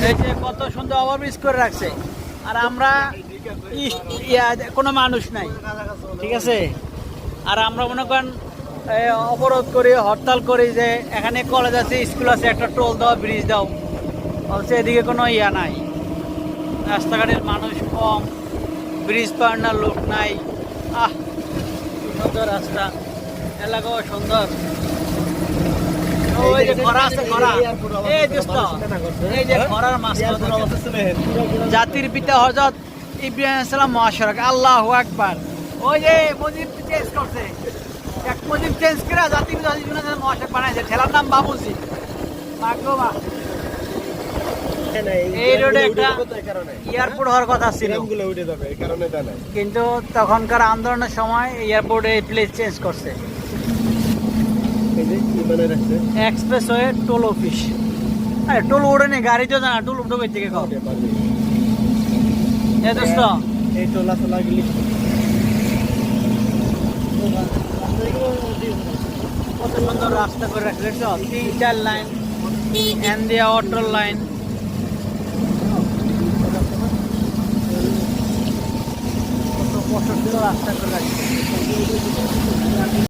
এই যে কত সুন্দর ওভারব্রিজ করে রাখছে, আর আমরা কোনো মানুষ নাই, ঠিক আছে। আর আমরা মনে করেন অবরোধ করি, হরতাল করি যে এখানে কলেজ আছে, স্কুল আছে, একটা টোল দাও, ব্রিজ দাও, অথচ এদিকে কোনো নাই। রাস্তাঘাটের মানুষ কম, ব্রিজ পাওয়ার লোক নাই। সুন্দর রাস্তা, এলাকাও সুন্দর। ওই যে খরা আছে, খরা, এই দোস্ত, এই যে খরার মাঝখানে জাতির পিতা হযরত ইব্রাহিম আলাইহিস সালাম মহাসড়ক, আল্লাহু আকবার। ওই যে মসজিদ চেঞ্জ করছে, এক মসজিদ চেঞ্জ করে জাতির পিতা মহাসড়ক বানাইছে, ঠেলার নাম বাবুজি। ভাগ্যবান। এই রোডে একটা এয়ারপোর্ট হওয়ার কথা ছিল, কিন্তু তখনকার আন্দোলনের সময় এয়ারপোর্টে প্লেস চেঞ্জ করছে। এক্সপ্রেসওয়ে টোল অফিস, আরে টোল ওড়ে নেই, গাড়ি তো জানা, টোল উঠো থেকে খাও। এ দোস্ত, এই টোলা টোলা গুলি কত সুন্দর রাস্তা করে রাখছে, দেখছো? 3-4 লাইন, এন্ড দিয়া অটো লাইন। কত সুন্দর রাস্তা করে রাখছে।